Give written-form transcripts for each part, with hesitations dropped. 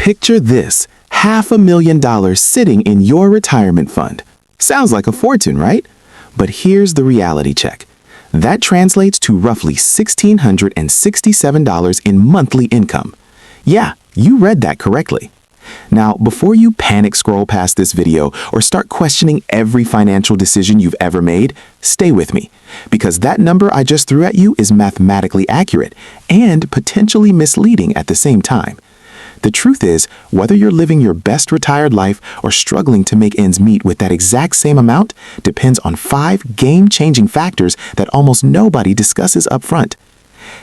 Picture this, $500,000 sitting in your retirement fund. Sounds like a fortune, right? But here's the reality check. That translates to roughly $1,667 in monthly income. Yeah, you read that correctly. Now, before you panic scroll past this video or start questioning every financial decision you've ever made, stay with me, because that number I just threw at you is mathematically accurate and potentially misleading at the same time. The truth is, whether you're living your best retired life or struggling to make ends meet with that exact same amount depends on 5 game-changing factors that almost nobody discusses up front.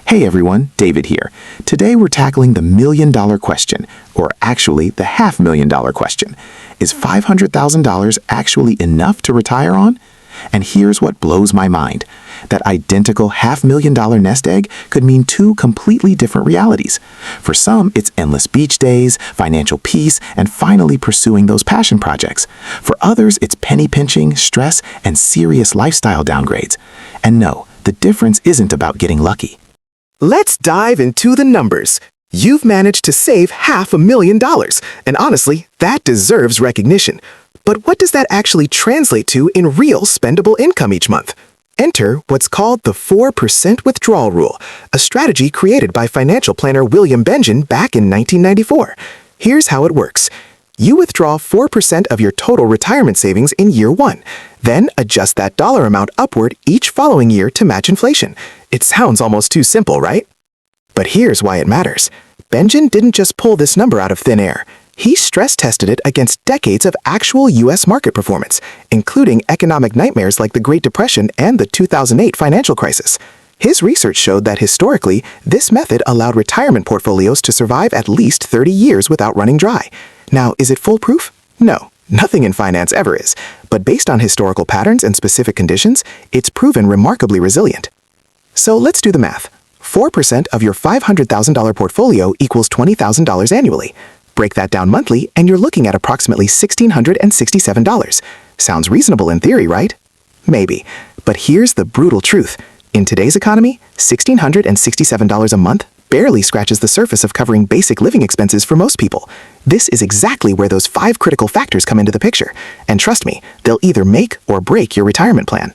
Hey everyone, David here. Today we're tackling the million-dollar question, or actually the $500,000 question. Is $500,000 actually enough to retire on? And here's what blows my mind. That identical $500,000 nest egg could mean 2 completely different realities. For some, it's endless beach days, financial peace, and finally pursuing those passion projects. For others, it's penny pinching, stress, and serious lifestyle downgrades. And no, the difference isn't about getting lucky. Let's dive into the numbers. You've managed to save $500,000, and honestly, that deserves recognition. But what does that actually translate to in real spendable income each month? Enter what's called the 4% withdrawal rule, a strategy created by financial planner William Bengen back in 1994. Here's how it works. You withdraw 4% of your total retirement savings in year 1, then adjust that dollar amount upward each following year to match inflation. It sounds almost too simple, right? But here's why it matters. Bengen didn't just pull this number out of thin air. He stress-tested it against decades of actual U.S. market performance, including economic nightmares like the Great Depression and the 2008 financial crisis. His research showed that historically, this method allowed retirement portfolios to survive at least 30 years without running dry. Now, is it foolproof? No, nothing in finance ever is. But based on historical patterns and specific conditions, it's proven remarkably resilient. So let's do the math. 4% of your $500,000 portfolio equals $20,000 annually. Break that down monthly, and you're looking at approximately $1,667. Sounds reasonable in theory, right? Maybe. But here's the brutal truth. In today's economy, $1,667 a month barely scratches the surface of covering basic living expenses for most people. This is exactly where those 5 critical factors come into the picture. And trust me, they'll either make or break your retirement plan.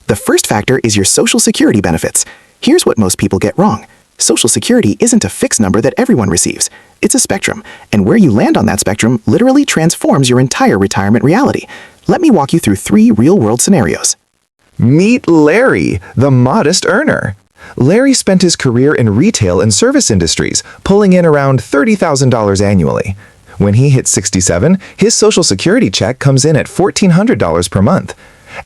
The first factor is your Social Security benefits. Here's what most people get wrong. Social Security isn't a fixed number that everyone receives. It's a spectrum, and where you land on that spectrum literally transforms your entire retirement reality. Let me walk you through 3 real-world scenarios. Meet Larry, the modest earner. Larry spent his career in retail and service industries, pulling in around $30,000 annually. When he hits 67, his Social Security check comes in at $1,400 per month.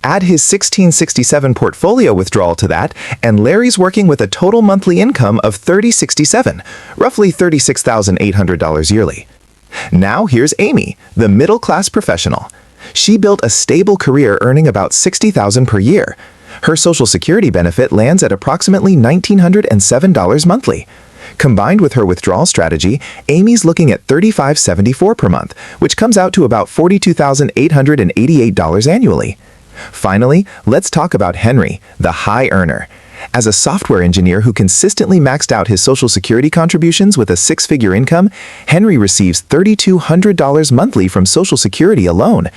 Add his $1,667 portfolio withdrawal to that, and Larry's working with a total monthly income of $3,067, roughly $36,800 yearly. Now here's Amy, the middle-class professional. She built a stable career earning about $60,000 per year. Her Social Security benefit lands at approximately $1,907 monthly. Combined with her withdrawal strategy, Amy's looking at $3,574 per month, which comes out to about $42,888 annually. Finally, let's talk about Henry, the high earner. As a software engineer who consistently maxed out his Social Security contributions with a 6-figure income, Henry receives $3,200 monthly from Social Security alone.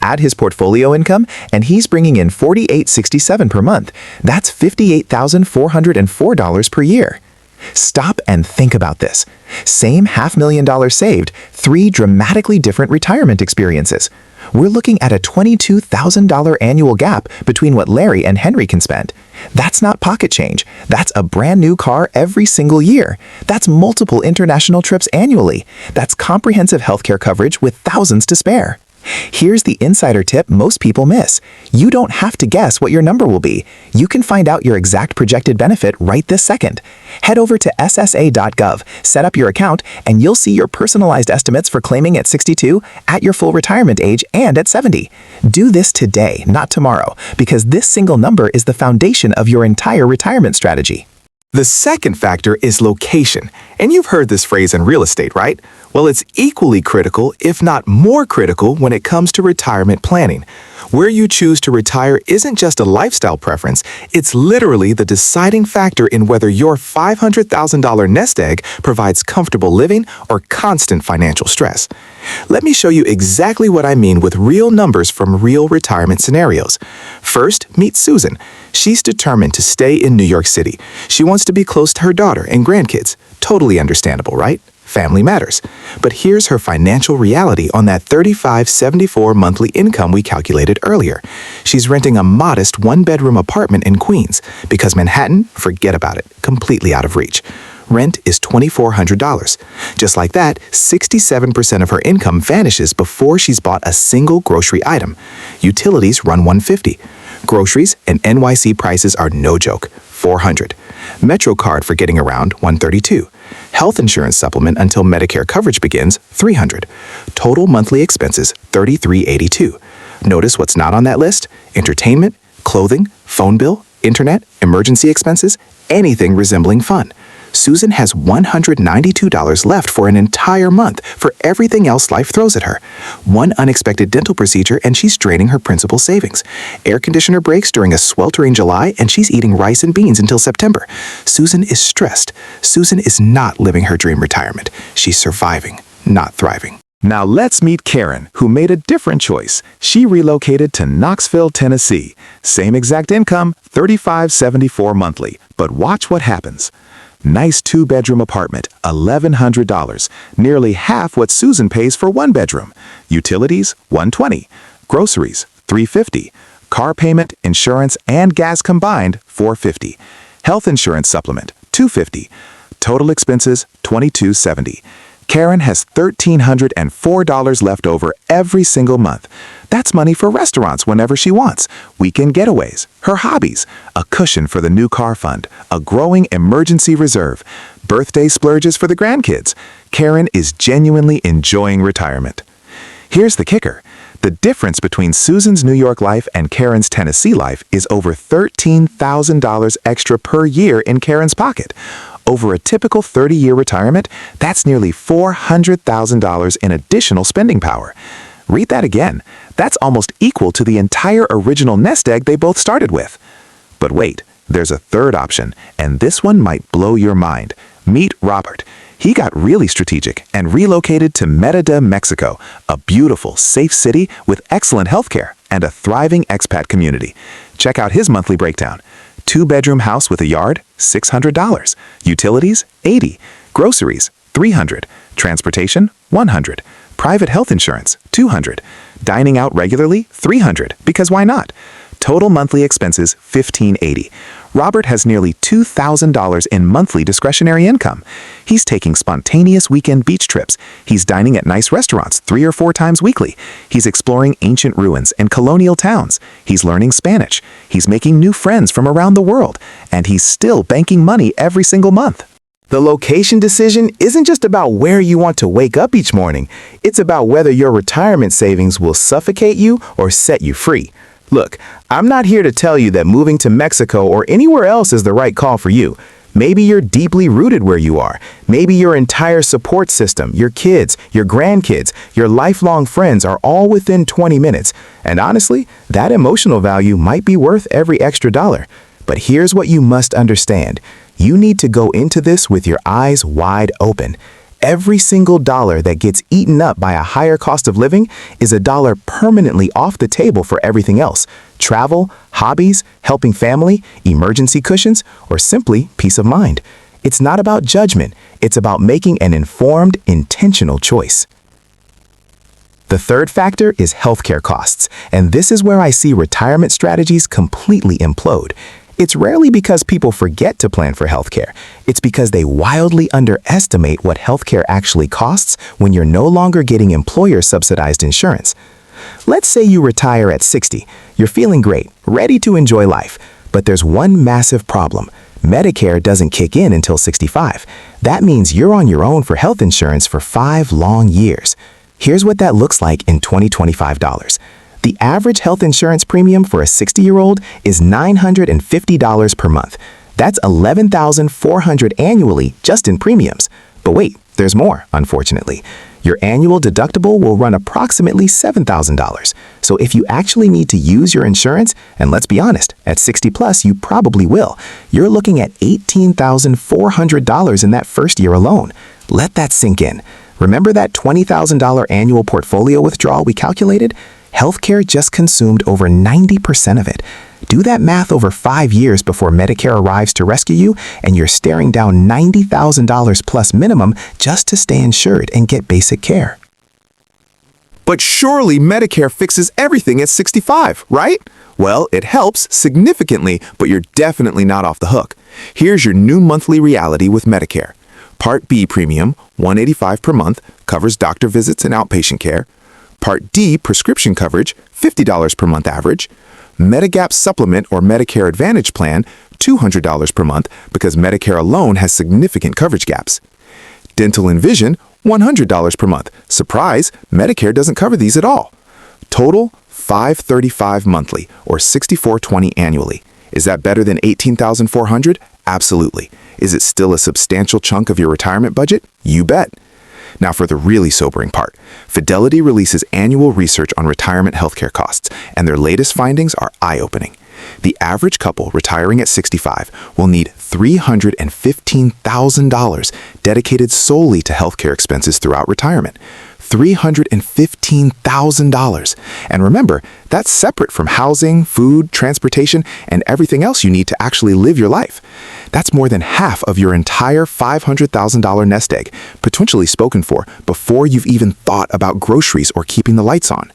Add his portfolio income, and he's bringing in $4,867 per month. That's $58,404 per year. Stop and think about this. Same $500,000 saved, 3 dramatically different retirement experiences. We're looking at a $22,000 annual gap between what Larry and Henry can spend. That's not pocket change. That's a brand new car every single year. That's multiple international trips annually. That's comprehensive healthcare coverage with thousands to spare. Here's the insider tip most people miss. You don't have to guess what your number will be. You can find out your exact projected benefit right this second. Head over to ssa.gov, set up your account, and you'll see your personalized estimates for claiming at 62, at your full retirement age, and at 70. Do this today, not tomorrow, because this single number is the foundation of your entire retirement strategy. The second factor is location. And you've heard this phrase in real estate, right? Well, it's equally critical, if not more critical, when it comes to retirement planning. Where you choose to retire isn't just a lifestyle preference, it's literally the deciding factor in whether your $500,000 nest egg provides comfortable living or constant financial stress. Let me show you exactly what I mean with real numbers from real retirement scenarios. First, meet Susan. She's determined to stay in New York City. She wants to be close to her daughter and grandkids. Totally understandable, right? Family matters. But here's her financial reality on that $35.74 monthly income we calculated earlier. She's renting a modest one-bedroom apartment in Queens because Manhattan, forget about it, completely out of reach. Rent is $2,400. Just like that, 67% of her income vanishes before she's bought a single grocery item. Utilities run $150. Groceries and NYC prices are no joke, $400. MetroCard for getting around, $132. Health insurance supplement until Medicare coverage begins, $300. Total monthly expenses, $33.82. Notice what's not on that list? Entertainment, clothing, phone bill, internet, emergency expenses, anything resembling fun. Susan has $192 left for an entire month for everything else life throws at her. One unexpected dental procedure and she's draining her principal savings. Air conditioner breaks during a sweltering July and she's eating rice and beans until September. Susan is stressed. Susan is not living her dream retirement. She's surviving, not thriving. Now let's meet Karen, who made a different choice. She relocated to Knoxville, Tennessee. Same exact income, $35.74 monthly. But watch what happens. Nice two-bedroom apartment, $1,100, nearly half what Susan pays for one bedroom. Utilities, $120. Groceries, $350. Car payment, insurance, and gas combined, $450. Health insurance supplement, $250. Total expenses, $2,270. Karen has $1,304 left over every single month. That's money for restaurants whenever she wants, weekend getaways, her hobbies, a cushion for the new car fund, a growing emergency reserve, birthday splurges for the grandkids. Karen is genuinely enjoying retirement. Here's the kicker. The difference between Susan's New York life and Karen's Tennessee life is over $13,000 extra per year in Karen's pocket. Over a typical 30-year retirement, that's nearly $400,000 in additional spending power. Read that again. That's almost equal to the entire original nest egg they both started with. But wait, there's a third option, and this one might blow your mind. Meet Robert. He got really strategic and relocated to Mérida, Mexico, a beautiful, safe city with excellent healthcare and a thriving expat community. Check out his monthly breakdown. Two-bedroom house with a yard, $600. Utilities, $80. Groceries, $300. Transportation, $100. Private health insurance, $200. Dining out regularly, $300, because why not? Total monthly expenses, $1,580. Robert has nearly $2,000 in monthly discretionary income. He's taking spontaneous weekend beach trips. He's dining at nice restaurants 3 or 4 times weekly. He's exploring ancient ruins and colonial towns. He's learning Spanish. He's making new friends from around the world. And he's still banking money every single month. The location decision isn't just about where you want to wake up each morning. It's about whether your retirement savings will suffocate you or set you free. Look, I'm not here to tell you that moving to Mexico or anywhere else is the right call for you. Maybe you're deeply rooted where you are. Maybe your entire support system, your kids, your grandkids, your lifelong friends are all within 20 minutes. And honestly, that emotional value might be worth every extra dollar. But here's what you must understand. You need to go into this with your eyes wide open. Every single dollar that gets eaten up by a higher cost of living is a dollar permanently off the table for everything else. Travel, hobbies, helping family, emergency cushions, or simply peace of mind. It's not about judgment. It's about making an informed, intentional choice. The third factor is healthcare costs, and this is where I see retirement strategies completely implode. It's rarely because people forget to plan for healthcare. It's because they wildly underestimate what healthcare actually costs when you're no longer getting employer-subsidized insurance. Let's say you retire at 60. You're feeling great, ready to enjoy life. But there's one massive problem. Medicare doesn't kick in until 65. That means you're on your own for health insurance for 5 long years. Here's what that looks like in $2025. The average health insurance premium for a 60-year-old is $950 per month. That's $11,400 annually just in premiums. But wait, there's more, unfortunately. Your annual deductible will run approximately $7,000. So if you actually need to use your insurance, and let's be honest, at 60 plus, you probably will, you're looking at $18,400 in that first year alone. Let that sink in. Remember that $20,000 annual portfolio withdrawal we calculated? Healthcare just consumed over 90% of it. Do that math over 5 years before Medicare arrives to rescue you, and you're staring down $90,000 plus minimum just to stay insured and get basic care. But surely Medicare fixes everything at 65, right? Well, it helps significantly, but you're definitely not off the hook. Here's your new monthly reality with Medicare. Part B premium, $185 per month, covers doctor visits and outpatient care. Part D prescription coverage, $50 per month average. Medigap Supplement or Medicare Advantage Plan, $200 per month because Medicare alone has significant coverage gaps. Dental and Vision, $100 per month. Surprise, Medicare doesn't cover these at all. Total, $535 monthly or $6420 annually. Is that better than $18,400? Absolutely. Is it still a substantial chunk of your retirement budget? You bet. Now for the really sobering part. Fidelity releases annual research on retirement healthcare costs, and their latest findings are eye-opening. The average couple retiring at 65 will need $315,000 dedicated solely to healthcare expenses throughout retirement. $315,000. And remember, that's separate from housing, food, transportation, and everything else you need to actually live your life. That's more than half of your entire $500,000 nest egg, potentially spoken for before you've even thought about groceries or keeping the lights on.